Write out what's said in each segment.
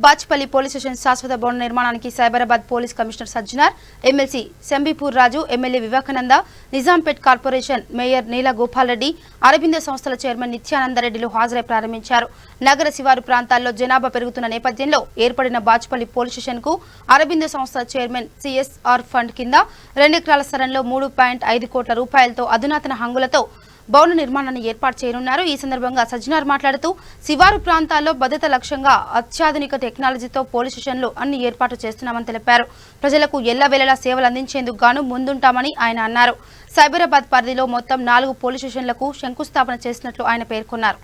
Bachupally police station శాశ్వత భవన నిర్మాణానికి Cyberabad police commissioner Sajjanar, MLC Shambipur Raju, MLA Vivekananda, Nizampet corporation mayor Neela Gopal Reddy, Aurobindo సంస్థల చైర్మన్ నిత్యానందరెడ్డిలు హాజరై ప్రారంభించారు. నగర శివారు ప్రాంతాల్లో జనాభా పెరుగుతున్న నేపథ్యంలో ఏర్పడిన బాచ్పల్లి పోలీస్ స్టేషన్ కు అరబిందో సంస్థల చైర్మన్ సిఎస్ఆర్ ఫండ్ కింద 2 ఎకరాల స్థలంలో 3.5 కోట్ల రూపాయలతో అధునాతన హంగులతో భవన నిర్మాణాన్ని ఏర్పాటు చేయనున్నారు. ఈ సందర్భంగా సజ్జనార్ మాట్లాడుతూ శివారు ప్రాంతాల్లో భద్రత లక్ష్యంగా అత్యాధునిక టెక్నాలజీతో పోలీస్ స్టేషన్లు అన్ని ఏర్పాటు చేస్తున్నామని తెలిపారు. ప్రజలకు ఎల్లవేళలా సేవలు అందించేందుకు గాను ముందుంటామని ఆయన అన్నారు. సైబరాబాద్ పరిధిలో మొత్తం 4 పోలీస్ స్టేషన్లకు శంకుస్థాపన చేసినట్లు ఆయన పేర్కొన్నారు.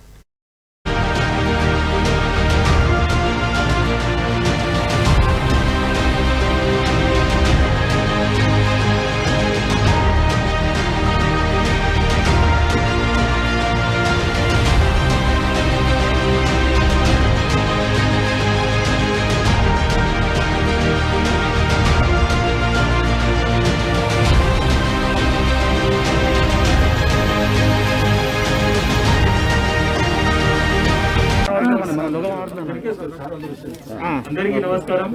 అందరికీ నమస్కారం.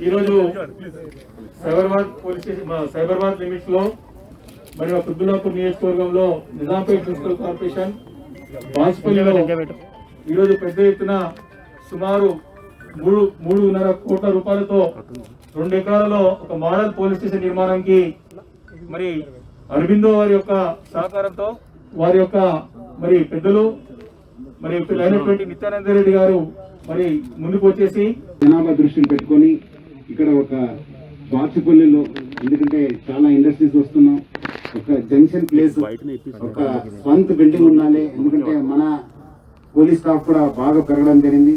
ఈరోజు Cyberabad police station Cyberabad limits లో మరియు కుద్దులాపూర్ నియోజకవర్గంలో నిజాంపేట్ మున్సిపల్ కార్పొరేషన్ బాచ్పల్లిలో ఈరోజు పెద్ద ఎత్తున సుమారు 3.5 కోట్ల రూపాయలతో 2 ఎకరాలలో ఒక మోడల్ పోలీస్ స్టేషన్ నిర్మాణానికి మరి అరబిందో వారి యొక్క సహకారంతో వారి యొక్క మరి పెద్దలు మరి అయినటువంటి నిత్యానందరెడ్డి గారు మరి ముందుకు వచ్చేసి జనాభా దృష్టిని పెట్టుకొని ఇక్కడ ఒక బాచుపల్లిలో, ఎందుకంటే చాలా ఇండస్ట్రీస్ వస్తున్నాం, ఒక జంక్షన్ ప్లేస్, ఒక స్వంత బిల్డింగ్ ఉండాలి. ఎందుకంటే మన పోలీస్ స్టాఫ్ కూడా బాగా పెరగడం జరిగింది.